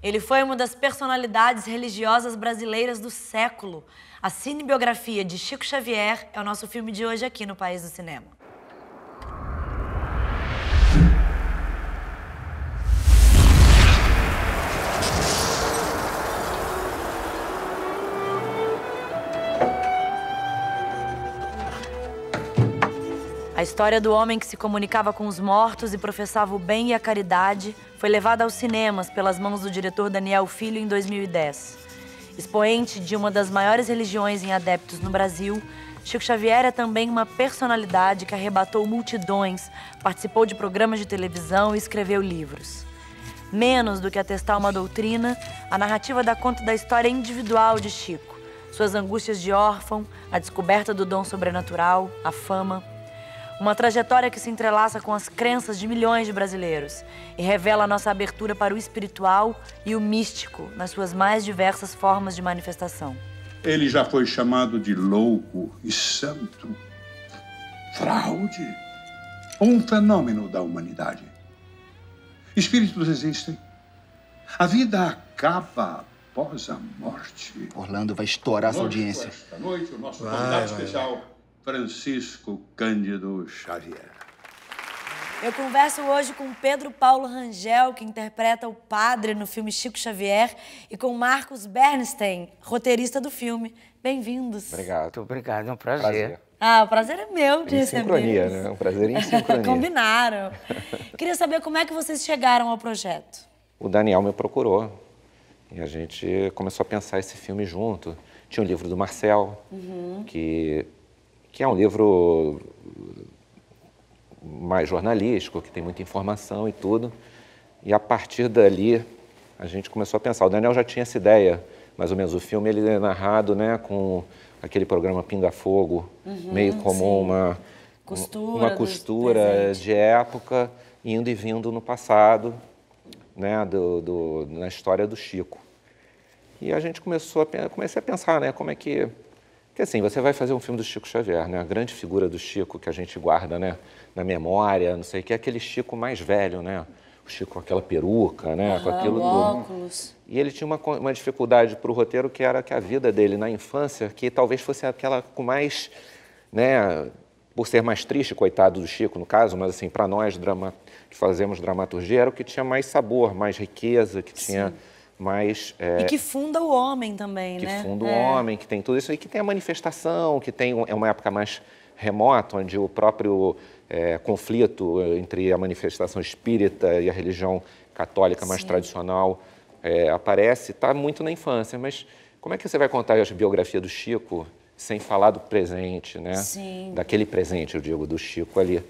Ele foi uma das personalidades religiosas brasileiras do século. A cinebiografia de Chico Xavier é o nosso filme de hoje aqui no País do Cinema. A história do homem que se comunicava com os mortos e professava o bem e a caridade foi levada aos cinemas pelas mãos do diretor Daniel Filho em 2010. Expoente de uma das maiores religiões em adeptos no Brasil, Chico Xavier é também uma personalidade que arrebatou multidões, participou de programas de televisão e escreveu livros. Menos do que atestar uma doutrina, a narrativa dá conta da história individual de Chico, suas angústias de órfão, a descoberta do dom sobrenatural, a fama. Uma trajetória que se entrelaça com as crenças de milhões de brasileiros e revela a nossa abertura para o espiritual e o místico nas suas mais diversas formas de manifestação. Ele já foi chamado de louco e santo, fraude, um fenômeno da humanidade. Espíritos existem. A vida acaba após a morte. Orlando vai estourar essa audiência. Esta noite, o nosso convidado especial, Francisco Cândido Xavier. Eu converso hoje com Pedro Paulo Rangel, que interpreta o padre no filme Chico Xavier, e com Marcos Bernstein, roteirista do filme. Bem-vindos. Obrigado. Obrigado, é um prazer. Ah, o prazer é meu de receber. Sincronia, né? Um prazer em sincronia. Combinaram. Queria saber como é que vocês chegaram ao projeto. O Daniel me procurou e a gente começou a pensar esse filme junto. Tinha um livro do Marcel, que é um livro mais jornalístico, que tem muita informação e tudo. E a partir dali, a gente começou a pensar. O Daniel já tinha essa ideia, mais ou menos. O filme ele é narrado, né, com aquele programa Pinga Fogo, meio como uma costura de época, indo e vindo no passado, né, na história do Chico. E a gente comecei a pensar, né, como é que assim, você vai fazer um filme do Chico Xavier, né? A grande figura do Chico que a gente guarda, né, na memória, não sei o que, é aquele Chico mais velho, né? O Chico com aquela peruca, né? Com aquilo tudo. Óculos. E ele tinha uma dificuldade para o roteiro, que era que a vida dele na infância, que talvez fosse aquela com mais, né, por ser mais triste, coitado do Chico, no caso, mas assim, para nós que fazemos dramaturgia, era o que tinha mais sabor, mais riqueza, que tinha mais... E que funda o homem também, né? Que funda o homem, que tem tudo isso, e que tem a manifestação, que tem uma época mais remota, onde o próprio conflito entre a manifestação espírita e a religião católica mais tradicional aparece, está muito na infância. Mas como é que você vai contar a biografia do Chico sem falar do presente, né? Sim. Daquele presente, eu digo, do Chico ali.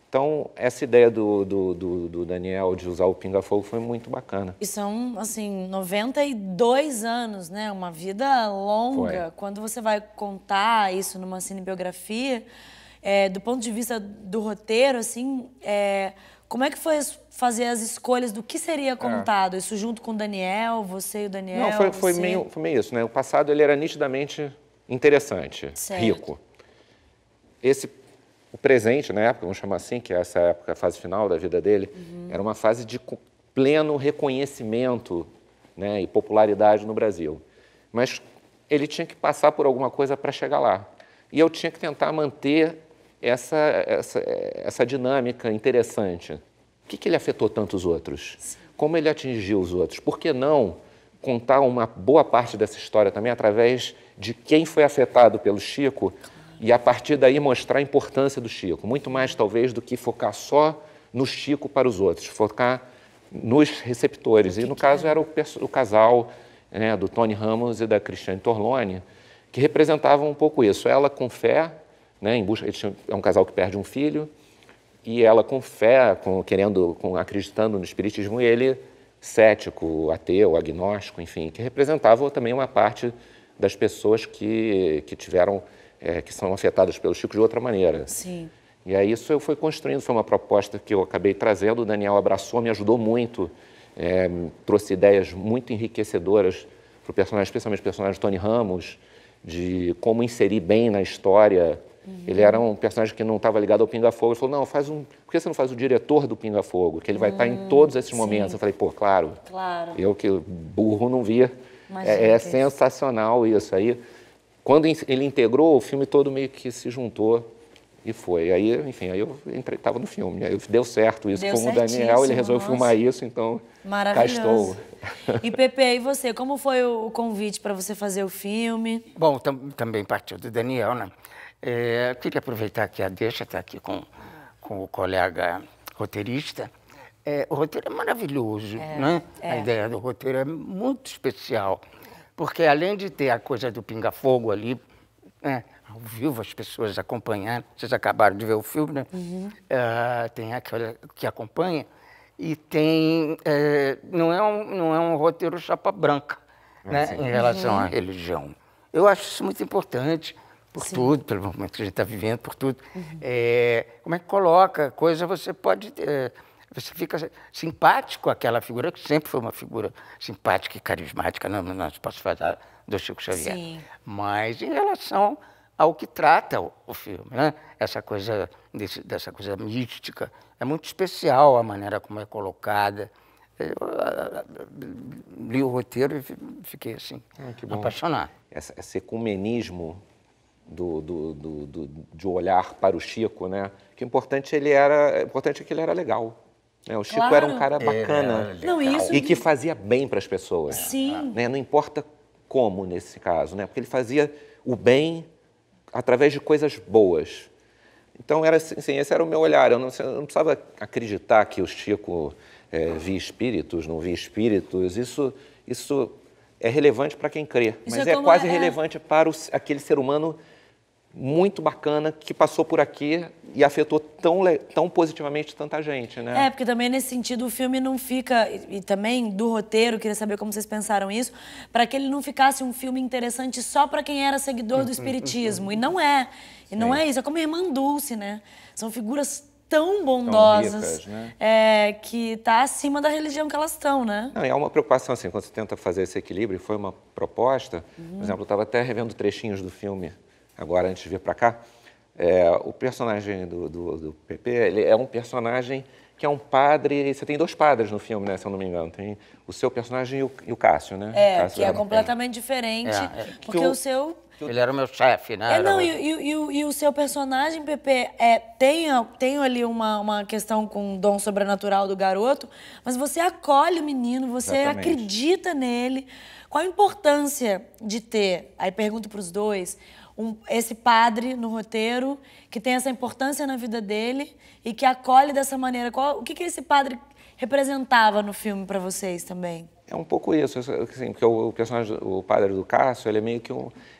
Então, essa ideia do Daniel de usar o Pinga Fogo foi muito bacana. E são, assim, 92 anos, né? Uma vida longa. Foi. Quando você vai contar isso numa cinebiografia, do ponto de vista do roteiro, assim, como é que foi fazer as escolhas do que seria contado? Isso junto com o Daniel, você e o Daniel? Não, foi meio isso, né? O passado ele era nitidamente interessante, rico. O presente, na época, vamos chamar assim, que é essa época, a fase final da vida dele, era uma fase de pleno reconhecimento, né, e popularidade no Brasil. Mas ele tinha que passar por alguma coisa para chegar lá. E eu tinha que tentar manter essa dinâmica interessante. O que ele afetou tantos outros? Como ele atingiu os outros? Por que não contar uma boa parte dessa história também através de quem foi afetado pelo Chico e, a partir daí, mostrar a importância do Chico? Muito mais, talvez, do que focar só no Chico para os outros, focar nos receptores. E, no caso, era o casal, né, do Tony Ramos e da Cristiane Torlone, que representavam um pouco isso. Ela com fé, né, é um casal que perde um filho, e ela com fé, acreditando no espiritismo, e ele cético, ateu, agnóstico, enfim, que representava também uma parte das pessoas que são afetadas pelo Chico de outra maneira. Sim. E aí isso eu fui construindo, foi uma proposta que eu acabei trazendo, o Daniel abraçou, me ajudou muito, trouxe ideias muito enriquecedoras para o personagem, especialmente o personagem Tony Ramos, de como inserir bem na história Ele era um personagem que não estava ligado ao Pinga Fogo. Ele falou, não, por que você não faz o diretor do Pinga Fogo? Que ele vai estar em todos esses momentos. Eu falei, pô, claro. Eu que burro não via. É sensacional isso. Aí, quando ele integrou, o filme todo meio que se juntou e foi. Aí, enfim, aí eu estava no filme. Aí deu certo isso. Como o Daniel, ele resolveu filmar isso, então cá estou. E Pepe, e você? Como foi o convite para você fazer o filme? Bom, também partiu do Daniel, né? Eu queria aproveitar que a Deixa está aqui com o colega roteirista. O roteiro é maravilhoso, né? A ideia do roteiro é muito especial, porque além de ter a coisa do pinga-fogo ali, ao vivo, as pessoas acompanhando, vocês acabaram de ver o filme, né? Tem aquela que acompanha, e tem, não é um roteiro chapa branca, né? Em relação à religião. Eu acho isso muito importante, por tudo, pelo momento que a gente está vivendo, por tudo. Como é que coloca a coisa, você pode... você fica simpático àquela figura, que sempre foi uma figura simpática e carismática, não se posso falar do Chico Xavier. Sim. Mas em relação ao que trata o filme, né? Essa coisa, dessa coisa mística, é muito especial a maneira como é colocada. Eu li o roteiro e fiquei assim, apaixonado. Esse ecumenismo de olhar para o Chico, né? Que o importante é que ele era legal. O Chico era um cara bacana e que fazia bem para as pessoas. Sim. Né? Não importa como nesse caso, né? Porque ele fazia o bem através de coisas boas. Então, assim, esse era o meu olhar. Eu não precisava acreditar que o Chico via espíritos, não via espíritos. Isso é relevante para quem crê, mas é quase relevante para aquele ser humano muito bacana que passou por aqui e afetou tão positivamente tanta gente, né? Porque também nesse sentido o filme não fica, e também do roteiro, queria saber como vocês pensaram isso, para que ele não ficasse um filme interessante só para quem era seguidor do espiritismo. E não é. E não é isso. É como a Irmã Dulce, né? São figuras tão bondosas, tão ricas, que tá acima da religião que elas estão, né? Não, é uma preocupação, assim, quando você tenta fazer esse equilíbrio, foi uma proposta. Por exemplo, eu estava até revendo trechinhos do filme agora, antes de vir para cá. O personagem do Pepe, ele é um personagem que é um padre... Você tem dois padres no filme, né, se eu não me engano. Tem o seu personagem e o Cássio, né? Cássio que é completamente diferente, porque o seu... Ele era o meu chefe, né? E o seu personagem, Pepe, tem ali uma questão com o dom sobrenatural do garoto, mas você acolhe o menino, você acredita nele. Qual a importância de ter, aí pergunto para os dois, esse padre no roteiro, que tem essa importância na vida dele e que acolhe dessa maneira? O que esse padre representava no filme para vocês também? É um pouco isso, assim, porque o personagem, o padre do Cássio, ele é meio que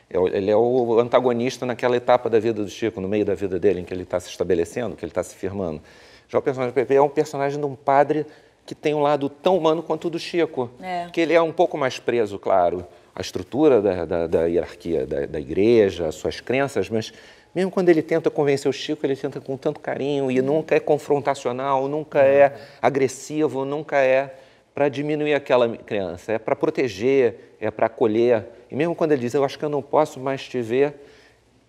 ele é o antagonista naquela etapa da vida do Chico, no meio da vida dele, em que ele está se estabelecendo, que ele está se firmando. Já o personagem do Pepe é um personagem de um padre que tem um lado tão humano quanto o do Chico, que ele é um pouco mais preso, claro, à estrutura da hierarquia da igreja, às suas crenças, mas mesmo quando ele tenta convencer o Chico, ele tenta com tanto carinho e nunca é confrontacional, nunca é agressivo, nunca é para diminuir aquela criança, é para proteger, é para acolher. E mesmo quando ele diz, eu acho que eu não posso mais te ver,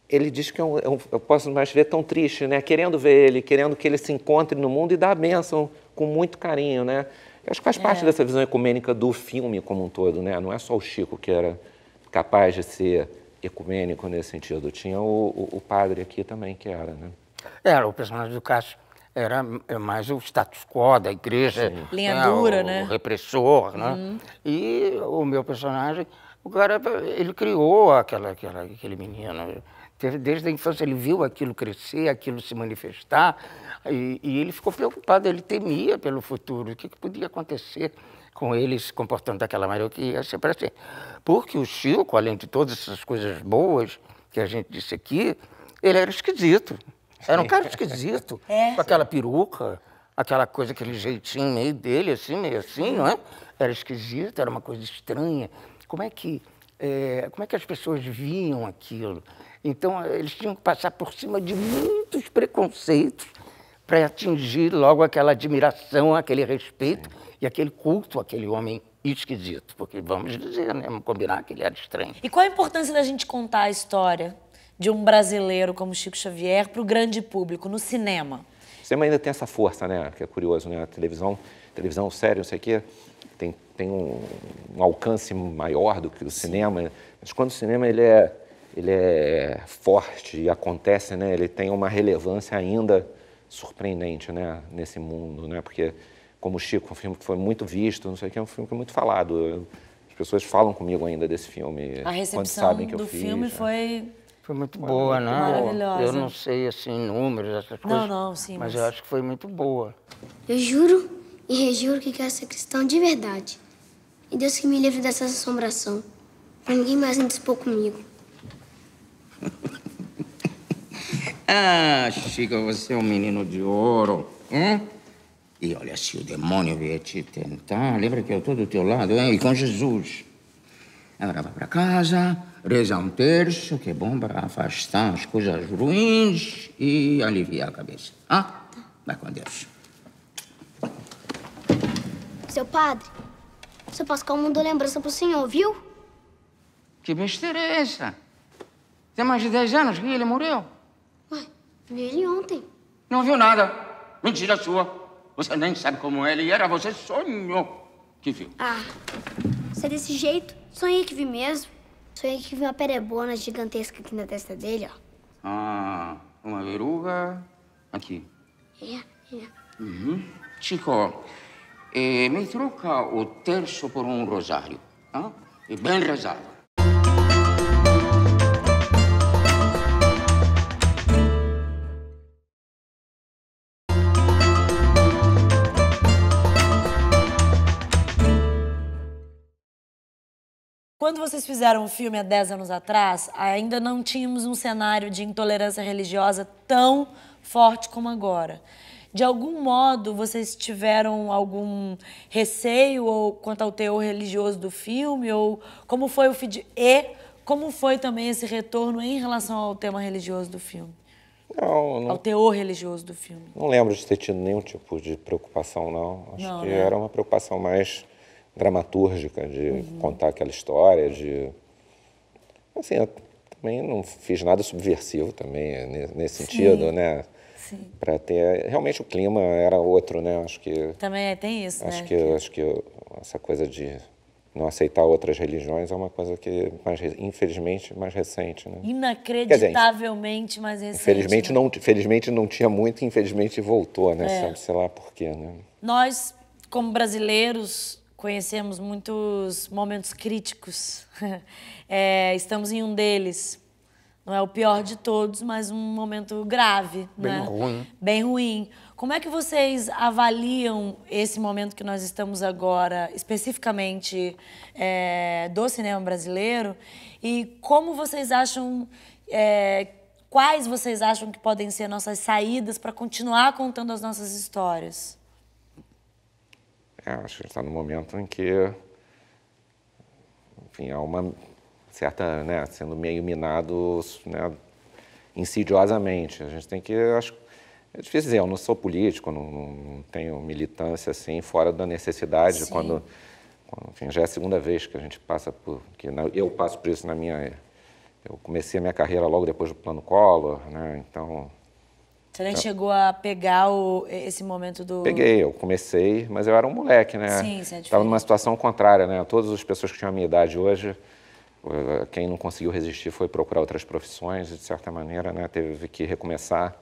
ele diz que eu posso mais te ver tão triste, né? Querendo ver ele, querendo que ele se encontre no mundo e dar a bênção com muito carinho, né? Eu acho que faz parte dessa visão ecumênica do filme como um todo, né? Não é só o Chico que era capaz de ser ecumênico nesse sentido, tinha o padre aqui também que era, né? O personagem do Cássio era mais o status quo da igreja. Linha dura, né? O repressor, né? E o meu personagem, o cara, ele criou aquele menino. Desde a infância ele viu aquilo crescer, aquilo se manifestar, e ele ficou preocupado, ele temia pelo futuro, o que podia acontecer com ele se comportando daquela maneira, que ia ser para sempre. Porque o Chico, além de todas essas coisas boas que a gente disse aqui, ele era esquisito. Era um cara esquisito, com aquela peruca, aquela coisa, aquele jeitinho meio dele, assim, meio assim, não é? Era esquisito, era uma coisa estranha. Como é que as pessoas viam aquilo? Então, eles tinham que passar por cima de muitos preconceitos para atingir logo aquela admiração, aquele respeito e aquele culto àquele homem esquisito. Porque, vamos dizer, né? Vamos combinar que ele era estranho. E qual a importância da gente contar a história de um brasileiro como Chico Xavier para o grande público, no cinema? O cinema ainda tem essa força, né? Que é curioso, né? A televisão, série, não sei o quê, tem um alcance maior do que o cinema. Mas quando o cinema ele é forte e acontece, né? Ele tem uma relevância ainda surpreendente, né? Nesse mundo, né? Porque, como o Chico, é um filme que foi muito visto, não sei o que, é um filme que é muito falado. As pessoas falam comigo ainda desse filme. A recepção quando sabem que eu do fiz, filme né? foi muito boa, né? maravilhosa. Eu não sei, assim, números, essas coisas. Não, sim. Mas eu acho que foi muito boa. Eu juro e rejuro que quero ser cristão de verdade. E Deus que me livre dessa assombração. Pra ninguém mais indispor comigo. Ah, Chico, você é um menino de ouro. E olha, se o demônio vier te tentar, lembra que eu estou do teu lado, hein? E com Jesus. Agora vai para casa, reza um terço, que é bom para afastar as coisas ruins e aliviar a cabeça. Ah? Vai com Deus. Seu padre, seu Pascoal mandou lembrança pro senhor, viu? Que besteira é essa? Tem mais de 10 anos que ele morreu. Ué, vi ele ontem. Não viu nada. Mentira sua. Você nem sabe como ele era, você sonhou que viu. Ah, se é desse jeito, sonhei que vi mesmo. Sonhei que vi uma perebona gigantesca aqui na testa dele, ó. Ah, uma verruga aqui. É. Chico, me troca o terço por um rosário, ah? E bem rezado. Quando vocês fizeram o filme há 10 anos atrás, ainda não tínhamos um cenário de intolerância religiosa tão forte como agora. De algum modo, vocês tiveram algum receio ou quanto ao teor religioso do filme? Ou como foi como foi também esse retorno em relação ao tema religioso do filme? Não. Ao teor religioso do filme? Não lembro de ter tido nenhum tipo de preocupação, não. Acho que era uma preocupação mais dramatúrgica, de contar aquela história, de... Assim, eu também não fiz nada subversivo também, nesse sentido, né? Sim. Para ter... Realmente o clima era outro, né? Acho que... Também tem isso, acho né? que essa coisa de não aceitar outras religiões é uma coisa que, infelizmente, mais recente, né? Inacreditavelmente mais recente. Felizmente não tinha muito, infelizmente voltou, né? Sabe, sei lá por quê, né? Nós, como brasileiros, conhecemos muitos momentos críticos. Estamos em um deles. Não é o pior de todos, mas um momento grave, bem né? ruim. Bem ruim. Como é que vocês avaliam esse momento que nós estamos agora, especificamente do cinema brasileiro? E como vocês acham, quais vocês acham que podem ser nossas saídas para continuar contando as nossas histórias? Acho que está no momento em que, enfim, há uma certa, né, sendo meio minado, né, insidiosamente. A gente tem que, acho, é difícil dizer, eu não sou político, não tenho militância assim, fora da necessidade, quando enfim, já é a segunda vez que a gente passa por, eu passo por isso eu comecei a minha carreira logo depois do Plano Collor, né, então... Você nem chegou a pegar esse momento do... Peguei, eu comecei, mas eu era um moleque, né? Sim, isso é Estava numa situação contrária, né? Todas as pessoas que tinham a minha idade hoje, quem não conseguiu resistir foi procurar outras profissões, de certa maneira, né? Teve que recomeçar.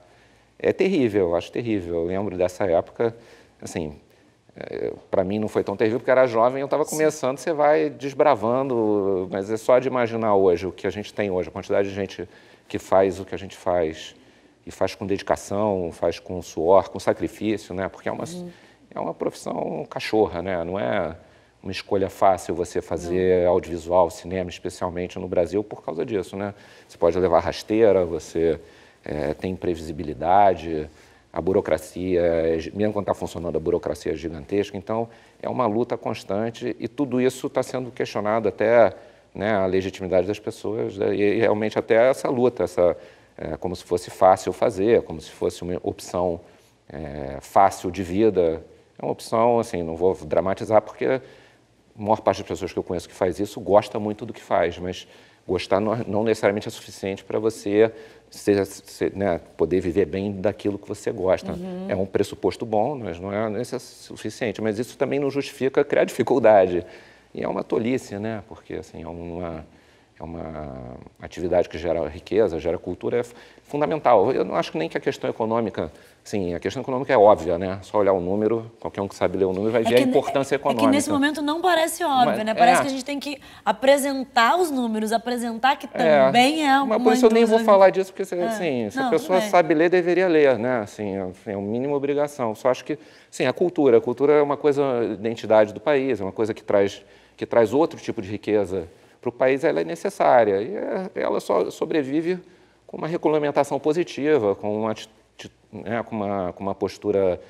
É terrível, eu acho terrível. Eu lembro dessa época, assim, para mim não foi tão terrível porque eu era jovem, eu estava começando, você vai desbravando, mas é só de imaginar hoje o que a gente tem hoje, a quantidade de gente que faz o que a gente faz, e faz com dedicação, faz com suor, com sacrifício, né? Porque é uma profissão cachorra, né? Não é uma escolha fácil você fazer audiovisual, cinema, especialmente no Brasil, por causa disso, né? Você pode levar rasteira, você tem imprevisibilidade, a burocracia, mesmo quando está funcionando, a burocracia é gigantesca. Então, é uma luta constante e tudo isso está sendo questionado até, né, a legitimidade das pessoas, né? E realmente até essa luta, como se fosse fácil fazer, como se fosse uma opção fácil de vida. É uma opção, assim, não vou dramatizar, porque a maior parte das pessoas que eu conheço que faz isso gosta muito do que faz, mas Gostar não necessariamente é suficiente para você né, poder viver bem daquilo que você gosta. É um pressuposto bom, mas não é suficiente. Mas isso também não justifica criar dificuldade. E é uma tolice, né? Porque assim, é uma atividade que gera riqueza, gera cultura, é fundamental. Eu não acho nem que a questão econômica, sim, a questão econômica é óbvia, né? Só olhar o número, qualquer um que sabe ler o número vai ver a importância econômica. É que nesse momento não parece óbvio, né? Parece que a gente tem que apresentar os números, apresentar que também é uma Mas por isso eu nem vou falar disso, porque assim, se a pessoa sabe ler, deveria ler, né? Assim, é uma mínima obrigação. Só acho que, sim, a cultura é uma coisa da identidade do país, é uma coisa que traz outro tipo de riqueza para o país, ela é necessária. E ela só sobrevive com uma regulamentação positiva, com uma postura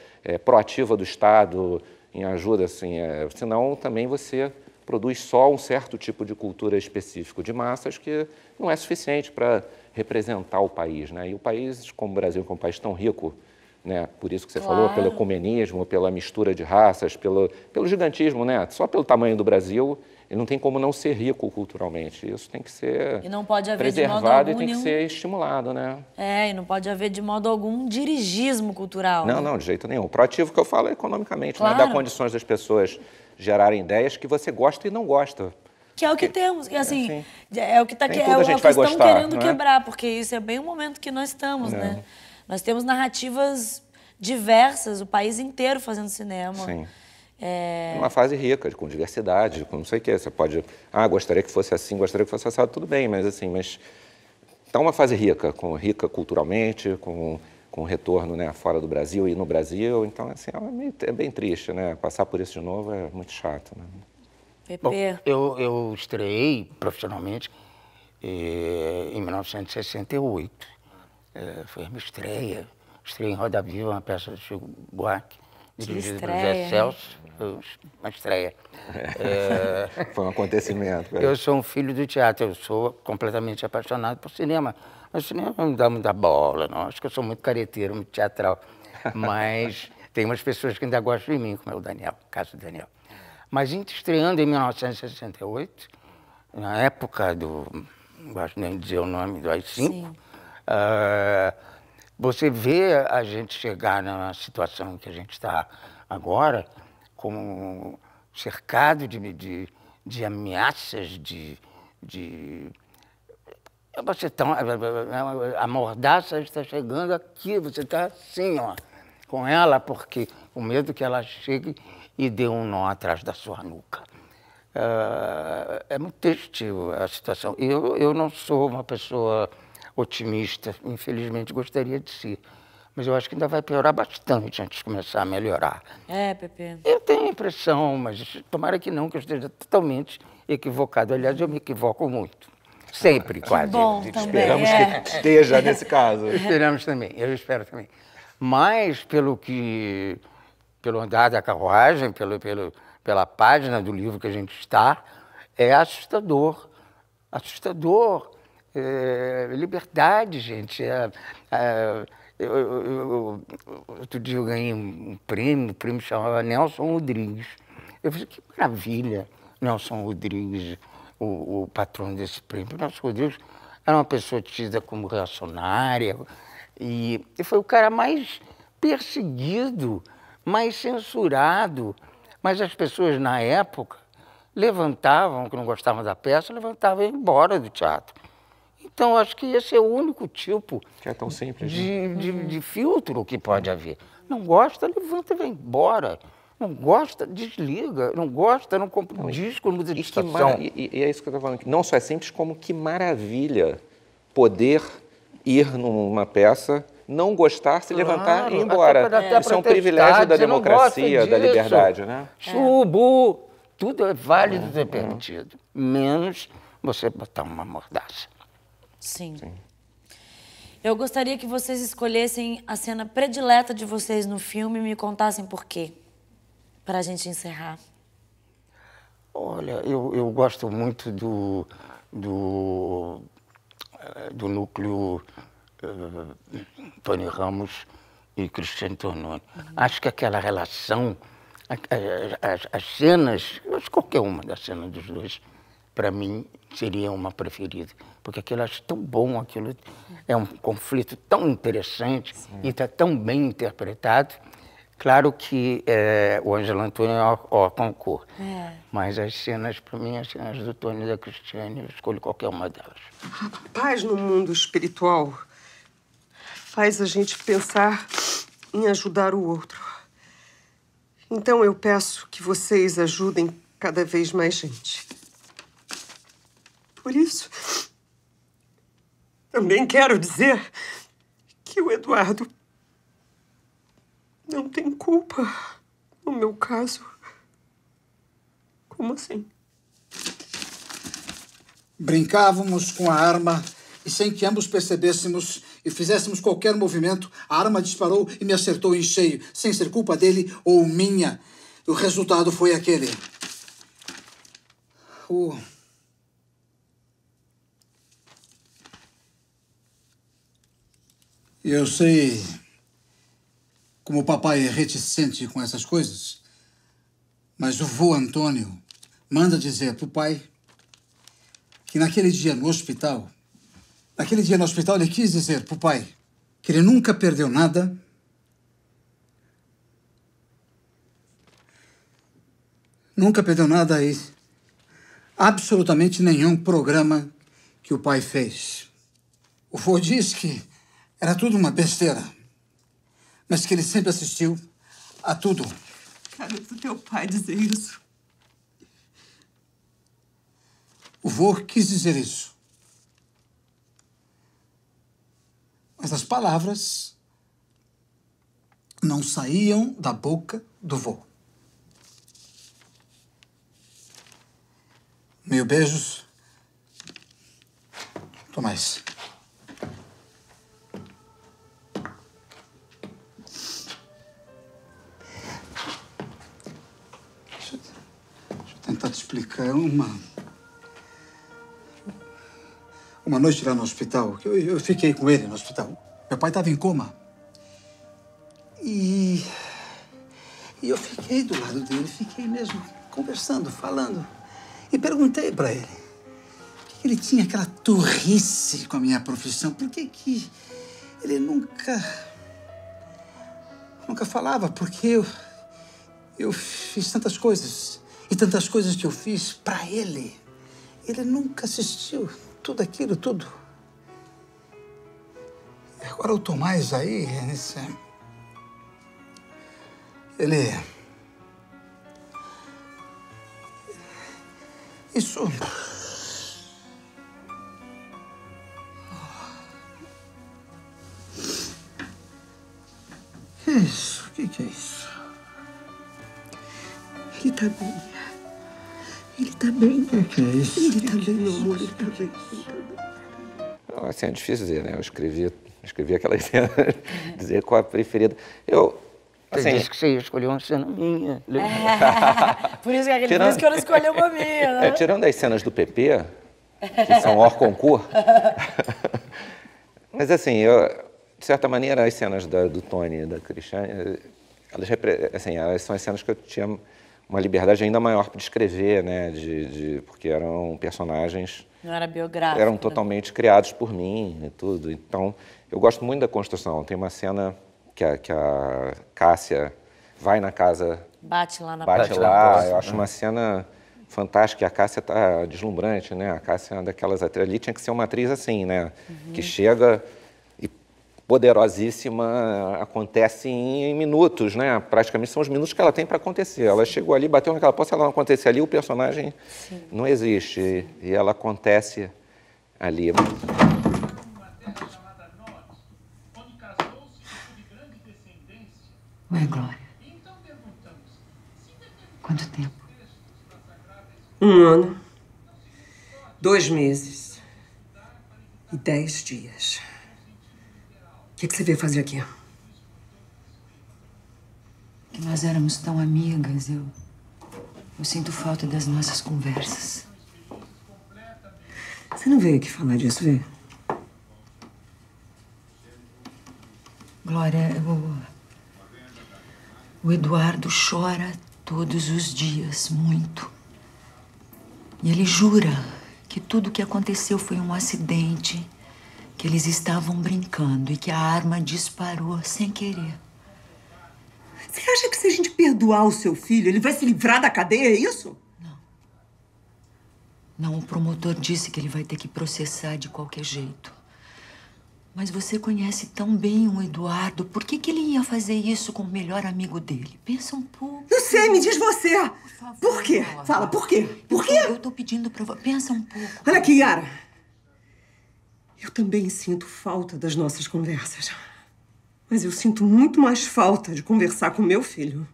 proativa do Estado em ajuda. Assim, senão, também você produz só um certo tipo de cultura específico de massas que não é suficiente para representar o país, né? E o país, como o Brasil, que é um país tão rico, né? Por isso que você falou, pelo ecumenismo, pela mistura de raças, pelo gigantismo, né? Só pelo tamanho do Brasil, ele não tem como não ser rico culturalmente. Isso tem que ser preservado e tem que ser estimulado, né? E não pode haver de modo algum dirigismo cultural. Não, né? não, de jeito nenhum. O proativo que eu falo é economicamente, né? Dar condições das pessoas gerarem ideias que você gosta e não gosta. Que é o que temos, que assim, é o que está estão querendo quebrar, porque isso é bem o momento que nós estamos, né? Nós temos narrativas diversas, o país inteiro fazendo cinema. Sim. Uma fase rica, com diversidade, com não sei o quê. Você pode, gostaria que fosse assim, gostaria que fosse assado, tudo bem, mas assim, tá uma fase rica culturalmente, com retorno, né, fora do Brasil e no Brasil. Então, assim, é bem triste, né? Passar por isso de novo é muito chato, né? Bom, eu estreiei profissionalmente em 1968. Foi a minha estreia. Estreiei em Roda Viva, uma peça do Chico Buarque, dirigida pelo Zé Celso. Uma estreia. Foi um acontecimento. Eu sou um filho do teatro, eu sou completamente apaixonado por cinema. Mas o cinema não me dá muita bola, não. Acho que eu sou muito careteiro, muito teatral. Mas tem umas pessoas que ainda gostam de mim, como é o Daniel, o caso do Daniel. Mas estreando em 1968, na época do, não gosto nem de dizer o nome, do AI-5, você vê a gente chegar na situação que a gente está agora, como cercado de ameaças, você tá, a mordaça está chegando aqui, você está assim, ó, com ela, porque o medo que ela chegue e dê um nó atrás da sua nuca. É muito triste a situação. Eu não sou uma pessoa otimista, infelizmente gostaria de ser. Mas eu acho que ainda vai piorar bastante antes de começar a melhorar. Pepe. Eu tenho a impressão, mas tomara que não, que eu esteja totalmente equivocado. Aliás, eu me equivoco muito. Sempre, quase. Bom, Esperamos que esteja nesse caso. Esperamos também, eu espero também. Mas pelo andar da carruagem, pela página do livro que a gente está, é assustador. Assustador. Liberdade, gente. Outro dia eu ganhei um prêmio, o prêmio chamava Nelson Rodrigues. Eu falei, que maravilha, Nelson Rodrigues, o patrono desse prêmio. Nelson Rodrigues era uma pessoa tida como reacionária e foi o cara mais perseguido, mais censurado. Mas as pessoas, na época, levantavam, que não gostavam da peça, levantavam e iam embora do teatro. Então, acho que esse é o único tipo que é tão simples, de filtro que pode haver. Não gosta, levanta e vai embora. Não gosta, desliga. Não gosta, não compra um disco, muda de estação. E é isso que eu estou falando. Não só é simples, como que maravilha poder ir numa peça, não gostar, se levantar e ir embora. Isso é um privilégio da democracia, da liberdade, né? Subo, tudo é válido e permitido. Menos você botar uma mordaça. Sim. Eu gostaria que vocês escolhessem a cena predileta de vocês no filme e me contassem por quê, para a gente encerrar. Olha, eu gosto muito do núcleo Tony Ramos e Cristiano Tornoni. Acho que aquela relação, as cenas, qualquer uma das cenas dos dois, para mim, seria uma preferida. Porque aquilo eu acho tão bom, aquilo é um conflito tão interessante e está tão bem interpretado. Claro que o Ângelo Antônio é o concurso, mas as cenas, para mim, as cenas do Tony e da Cristiane, eu escolho qualquer uma delas. A paz no mundo espiritual faz a gente pensar em ajudar o outro. Então eu peço que vocês ajudem cada vez mais gente. Por isso, também quero dizer que o Eduardo não tem culpa no meu caso. Como assim? Brincávamos com a arma e, sem que ambos percebêssemos e fizéssemos qualquer movimento, a arma disparou e me acertou em cheio, sem ser culpa dele ou minha. O resultado foi aquele. Eu sei como o papai é reticente com essas coisas, mas o vô Antônio manda dizer pro pai que naquele dia no hospital, ele quis dizer pro pai que ele nunca perdeu nada, e absolutamente nenhum programa que o pai fez. O vô diz que era tudo uma besteira, mas que ele sempre assistiu a tudo. Cara do teu pai dizer isso. O vô quis dizer isso. Mas as palavras não saíam da boca do vô. Mil beijos. Tomás. Deixa eu tentar te explicar. Uma noite lá no hospital, eu fiquei com ele no hospital. Meu pai estava em coma. E eu fiquei do lado dele, fiquei mesmo conversando, falando. E perguntei para ele por que ele tinha aquela turrice com a minha profissão. Por que ele nunca falava? Porque eu fiz tantas coisas. E tantas coisas que eu fiz para ele. Ele nunca assistiu tudo aquilo, tudo. E agora o Tomás aí, ele... Isso... Que é isso? O que é isso? Ele tá bem. Ele tá bem. O que é isso? Ele tá bem, meu amor. Ele tá bem. Assim, é difícil dizer, né? Eu escrevi aquela cena, dizer qual a preferida. Você disse que você escolheu uma cena minha. Por isso que ele disse que eu não escolhi uma minha, né? Tirando as cenas do PP, que são hors concurso, mas assim, de certa maneira, as cenas do Tony e da Cristiane, elas são as cenas que eu tinha uma liberdade ainda maior para escrever, né? Porque eram personagens... Não era biográfico. Eram totalmente criados por mim e tudo. Então, eu gosto muito da construção. Tem uma cena que a Cássia vai na casa... Bate lá na Bate porta. lá. Eu acho uma cena fantástica. A Cássia tá deslumbrante, né? A Cássia é uma daquelas atrizes... Ali tinha que ser uma atriz assim, né? Que chega... poderosíssima, acontece em minutos, né? Praticamente são os minutos que ela tem para acontecer. Ela chegou ali, bateu naquela porta, se ela não acontecer ali, o personagem não existe. E ela acontece ali. Oi, Glória. Quanto tempo? 1 ano, 2 meses e 10 dias. O que você veio fazer aqui? Que nós éramos tão amigas, eu sinto falta das nossas conversas. Você não veio aqui falar disso, veio? Glória, o Eduardo chora todos os dias, muito. E ele jura que tudo o que aconteceu foi um acidente, que eles estavam brincando e que a arma disparou sem querer. Você acha que se a gente perdoar o seu filho, ele vai se livrar da cadeia, é isso? Não, o promotor disse que ele vai ter que processar de qualquer jeito. Mas você conhece tão bem o Eduardo. Por que ele ia fazer isso com o melhor amigo dele? Pensa um pouco. Eu sei, me diz você. Por quê? Fala, por quê? Por quê? Eu tô pedindo pra você. Pensa um pouco. Olha aqui, Yara. Eu também sinto falta das nossas conversas. Mas eu sinto muito mais falta de conversar com meu filho.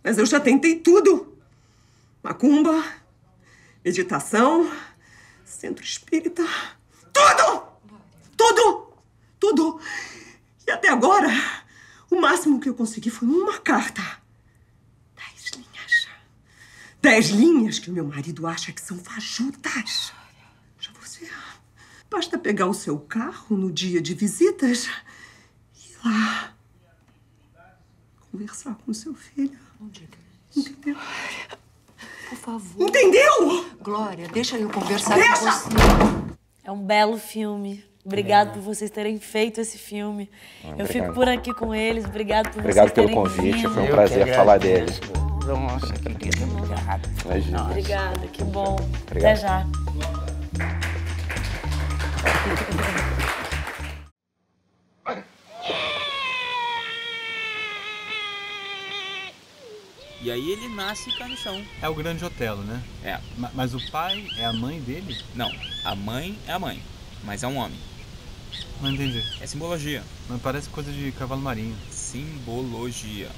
Mas eu já tentei tudo. Macumba, meditação, centro espírita. Tudo! Tudo! Tudo! E até agora, o máximo que eu consegui foi uma carta. 10 linhas. 10 linhas que o meu marido acha que são fajutas. Já você... Basta pegar o seu carro no dia de visitas e ir lá conversar com o seu filho. Não diga isso. Entendeu? Por favor. Entendeu? Glória, deixa eu conversar com você. É um belo filme. Obrigado por vocês terem feito esse filme. Eu fico por aqui com eles. Obrigado por vocês terem vindo. Obrigado pelo convite. Foi um prazer falar dele. Nossa, que querido. Imagina. Obrigada, que bom. Obrigado. Até já. E aí ele nasce e cai no chão. É o Grande Otelo, né? É. Mas o pai é a mãe dele? Não, a mãe é a mãe, mas é um homem. Não entendi. É simbologia. Mas parece coisa de cavalo marinho. Simbologia.